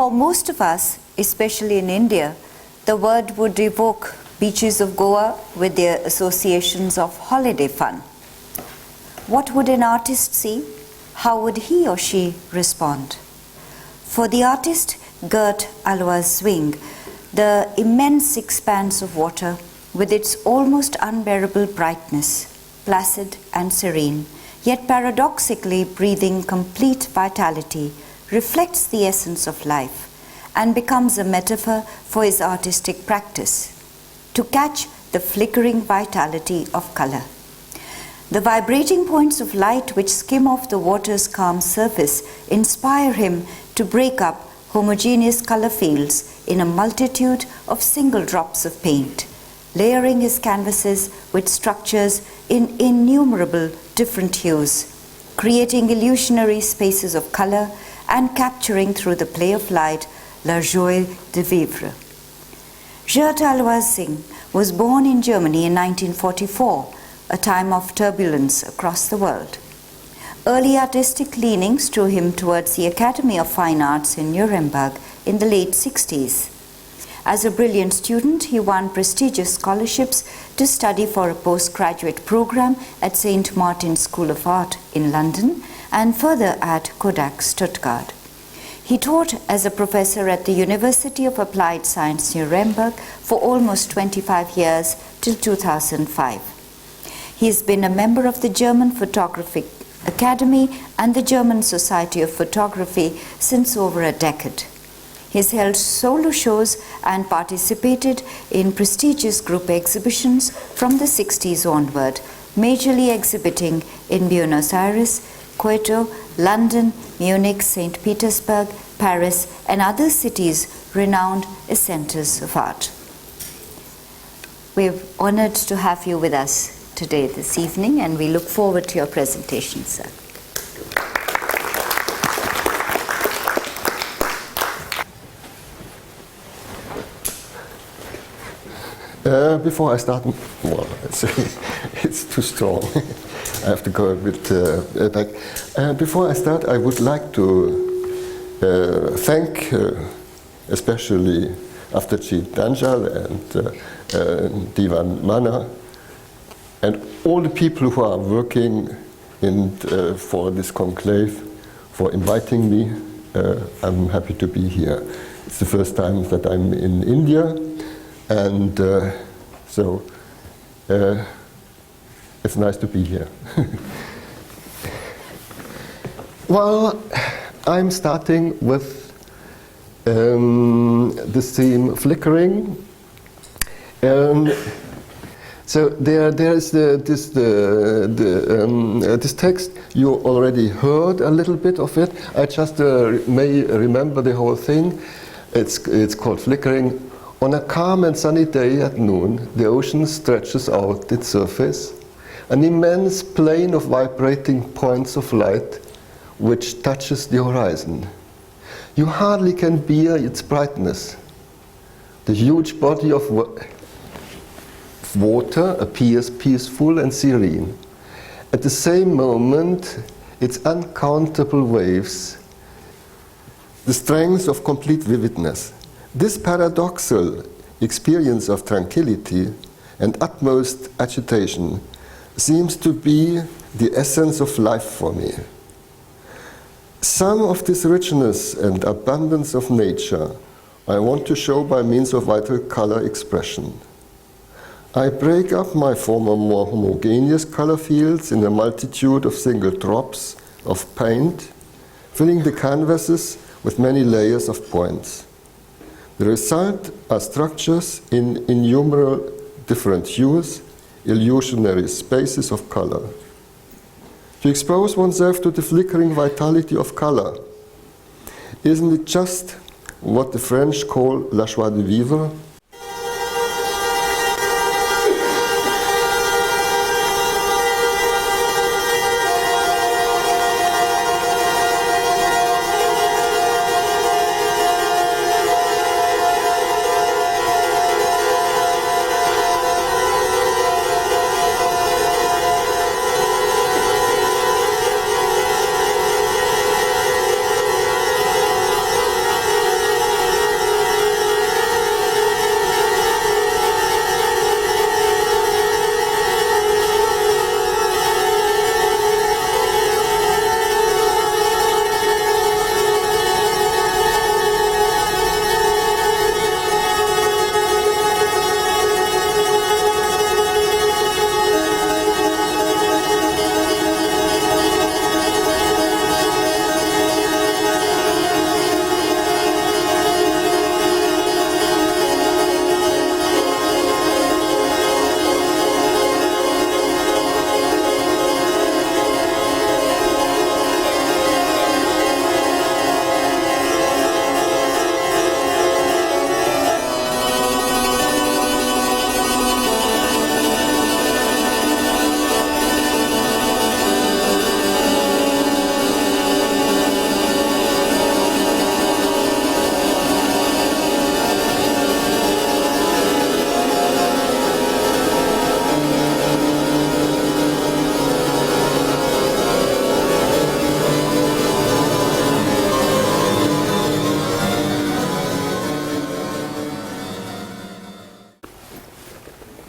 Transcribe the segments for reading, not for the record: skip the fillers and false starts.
For most of us, especially in India, the word would evoke beaches of Goa with their associations of holiday fun. What would an artist see? How would he or she respond? For the artist Ger Alois-Zwing, the immense expanse of water with its almost unbearable brightness, placid and serene, yet paradoxically breathing complete vitality, reflects the essence of life and becomes a metaphor for his artistic practice, to catch the flickering vitality of color. The vibrating points of light which skim off the water's calm surface inspire him to break up homogeneous color fields in a multitude of single drops of paint, layering his canvases with structures in innumerable different hues, creating illusionary spaces of color and capturing through the play of light la joie de vivre. Ger Alois-Zwing was born in Germany in 1944, a time of turbulence across the world. Early artistic leanings drew him towards the Academy of Fine Arts in Nuremberg in the late 60s. As a brilliant student, he won prestigious scholarships to study for a postgraduate program at St. Martin's School of Art in London and further at Kodak Stuttgart. He taught as a professor at the University of Applied Science Nuremberg for almost 25 years till 2005. He has been a member of the German Photographic Academy and the German Society of Photography since over a decade. He has held solo shows and participated in prestigious group exhibitions from the 60s onward, majorly exhibiting in Buenos Aires, Quito, London, Munich, St. Petersburg, Paris, and other cities renowned as centers of art. We're honored to have you with us today, this evening, and we look forward to your presentation, sir. Before I start, well, it's too strong. I have to go a bit back. Before I start, I would like to thank especially Avtarjeet Dhanjal and Divan Mana and all the people who are working for this conclave, for inviting me. I'm happy to be here. It's the first time that I'm in India, and so it's nice to be here. Well, I'm starting with the theme flickering. So there is this text. You already heard a little bit of it. I just may remember the whole thing. It's called Flickering. On a calm and sunny day at noon, the ocean stretches out its surface, an immense plain of vibrating points of light which touches the horizon. You hardly can bear its brightness. The huge body of water appears peaceful and serene. At the same moment, its uncountable waves, the strength of complete vividness. This paradoxal experience of tranquility and utmost agitation seems to be the essence of life for me. Some of this richness and abundance of nature I want to show by means of vital color expression. I break up my former more homogeneous color fields in a multitude of single drops of paint, filling the canvases with many layers of points. The result are structures in innumerable different hues, illusionary spaces of color. To expose oneself to the flickering vitality of color, isn't it just what the French call la joie de vivre?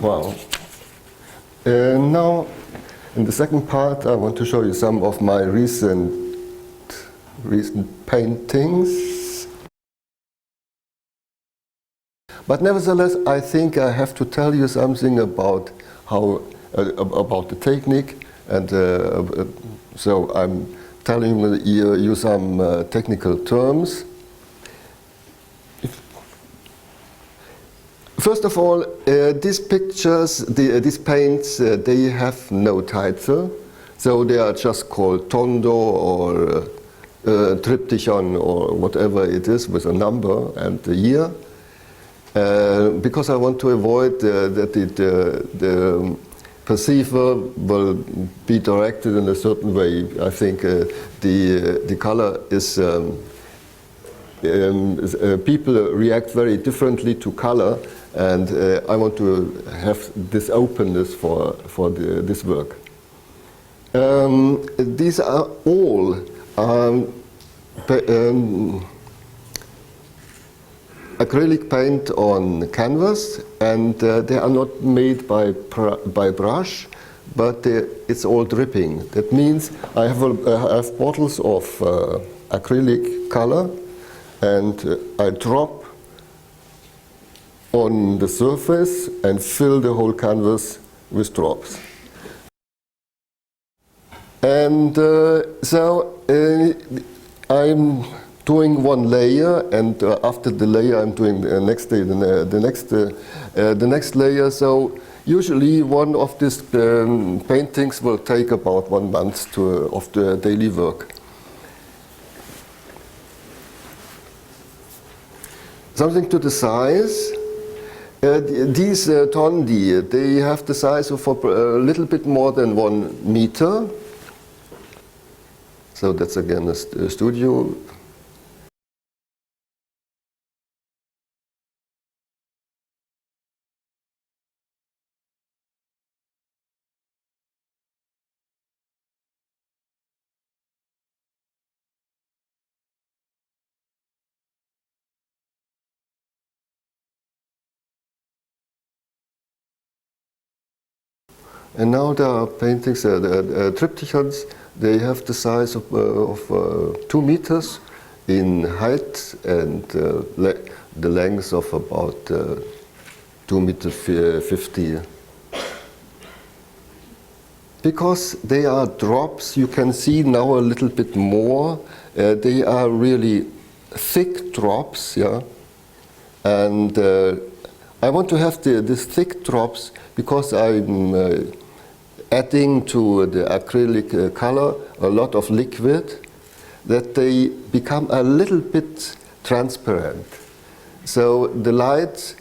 Wow. Now, in the second part, I want to show you some of my recent paintings. But nevertheless, I think I have to tell you something about how about the technique, and so I'm telling you some technical terms. First of all, these pictures, these paints, they have no title, so they are just called tondo or triptychon or whatever it is with a number and a year, because I want to avoid that the perceiver will be directed in a certain way. I think the color is people react very differently to color, and I want to have this openness for this work. These are all acrylic paint on canvas, and they are not made by brush, but it's all dripping. That means I have bottles of acrylic color, and I drop on the surface and fill the whole canvas with drops. And so I'm doing one layer, and after the layer I'm doing the next layer. So usually one of these paintings will take about 1 month of the daily work. Something to the size. These tondi, they have the size of a little bit more than 1 meter. So that's again a studio. And now there are paintings, triptychons. They have the size of 2 meters in height, and the length of about 2 meters 50. Because they are drops, you can see now a little bit more. They are really thick drops, yeah. And I want to have these thick drops because I'm adding to the acrylic color a lot of liquid, that they become a little bit transparent. So the light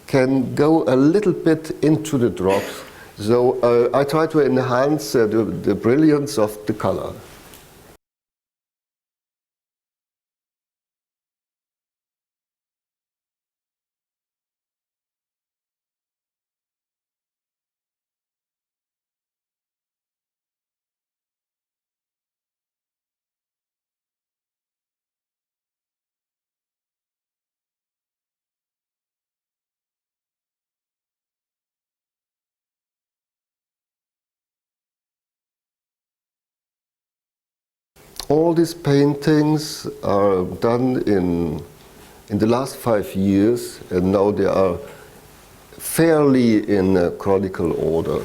can go a little bit into the drops. So I try to enhance the brilliance of the color. All these paintings are done in the last 5 years, and now they are fairly in chronological order.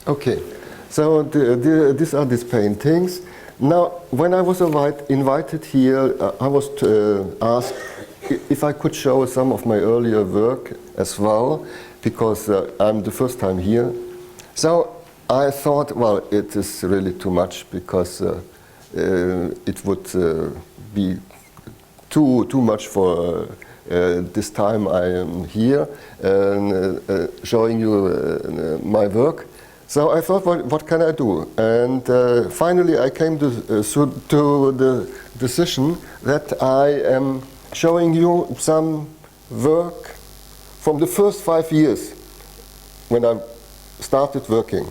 Okay, so these are these paintings. Now, when I was invited here, I was asked if I could show some of my earlier work as well, because I'm the first time here. So I thought, well, it is really too much, because it would be too much for this time I am here showing you my work. So I thought, what can I do? And finally I came to the decision that I am showing you some work from the first 5 years when I started working.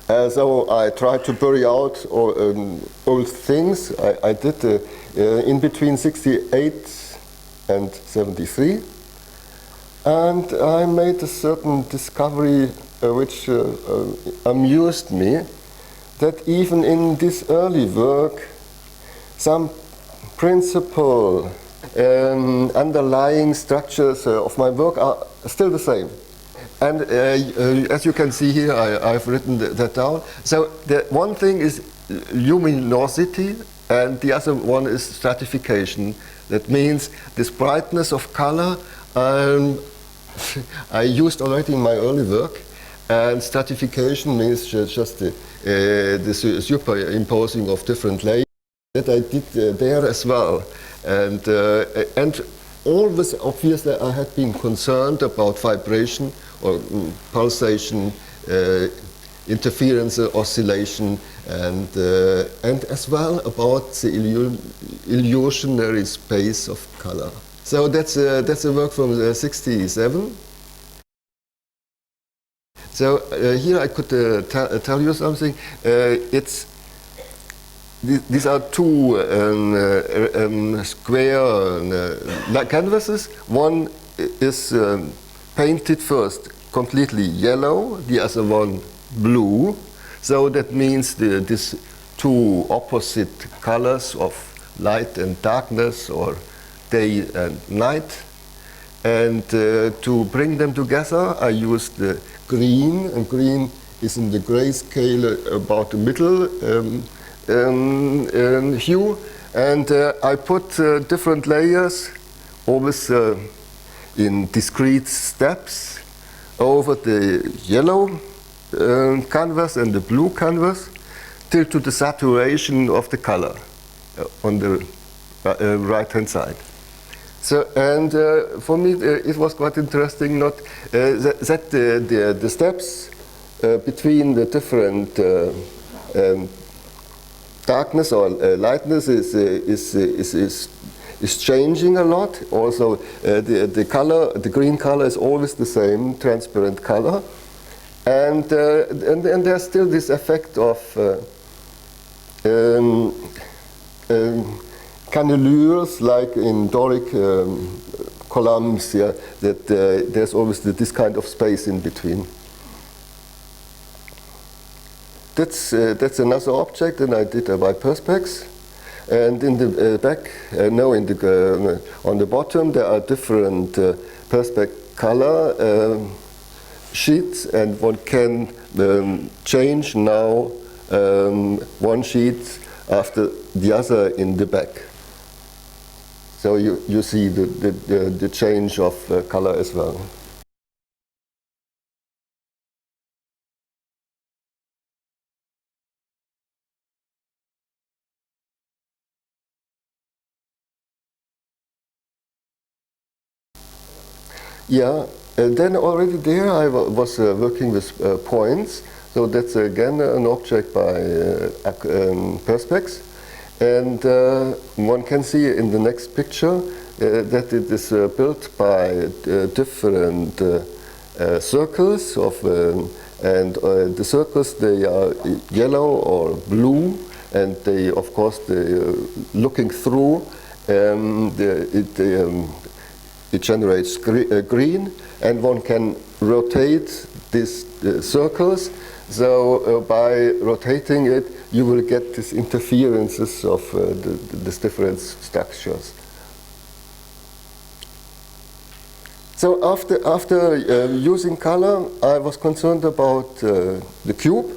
So I tried to bury out old things. I did in between 68 and 73. And I made a certain discovery which amused me, that even in this early work, some principal underlying structures of my work are still the same. And as you can see here, I've written that down. So the one thing is luminosity, and the other one is stratification. That means this brightness of color I used already in my early work, and stratification means just the superimposing of different layers that I did there as well. And always, obviously, I had been concerned about vibration or pulsation, interference, oscillation, and as well about the illusionary space of color. So that's a work from '67. So here I could tell you something. These are two square canvases. One is painted first completely yellow, the other one blue. So that means these two opposite colors of light and darkness, or day and night. And to bring them together, I used green, and green is in the grayscale about the middle hue. And I put different layers, always in discrete steps, over the yellow canvas and the blue canvas, till to the saturation of the color on the right-hand side. So, and for me it was quite interesting that the steps between the different darkness or lightness is changing a lot. Also, the color, the green color, is always the same, transparent color, and there's still this effect of cannelures, like in Doric columns, yeah, that there's always this kind of space in between. That's another object, and I did by perspex. And in the back, on the bottom, there are different perspex color sheets, and one can change now one sheet after the other in the back. So you see the change of color as well. Yeah, and then already there I was working with points. So that's again an object by perspex. And one can see in the next picture that it is built by different circles and the circles, they are yellow or blue, and they, of course, looking through it generates green, and one can rotate these circles. So by rotating it, you will get these interferences of these different structures. So after using color, I was concerned about the cube,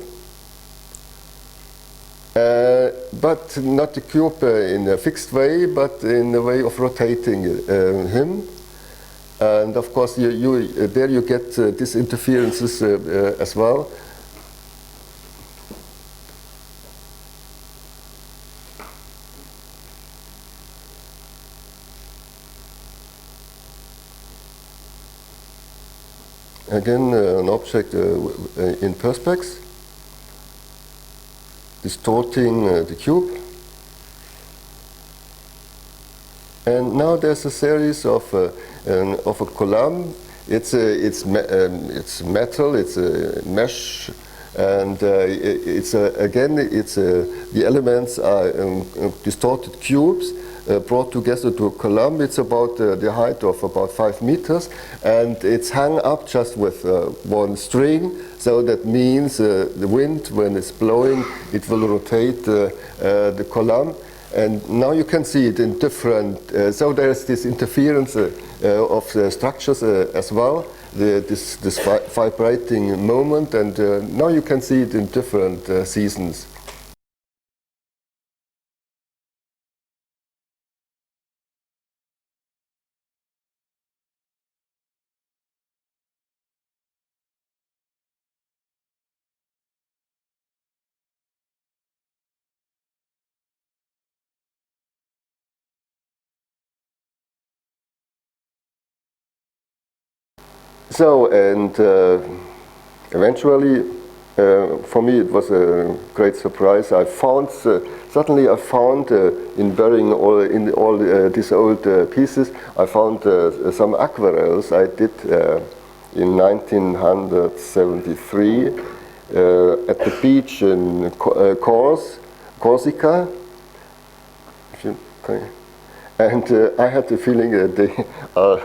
but not the cube in a fixed way, but in a way of rotating him. And of course, there you get these interferences as well. Again, an object in perspex, distorting the cube. And now there's a series of a column. It's metal, it's a mesh, and the elements are distorted cubes brought together to a column. It's about the height of about 5 meters, and it's hung up just with one string. So that means the wind, when it's blowing, it will rotate the column. And now you can see it in different, so there's this interference of the structures as well, this vibrating moment, and now you can see it in different seasons. So, and eventually, for me, it was a great surprise. I found, suddenly I found in burying all these old pieces, I found some aquarelles I did in 1973 at the beach in Corsica. And I had the feeling that they are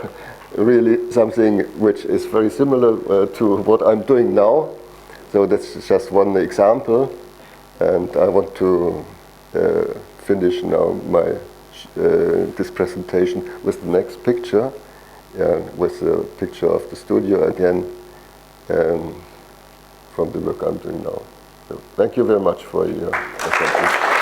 really something which is very similar to what I'm doing now. So that's just one example, and I want to finish now my this presentation with the next picture, with the picture of the studio again, from the work I'm doing now. So thank you very much for your attention.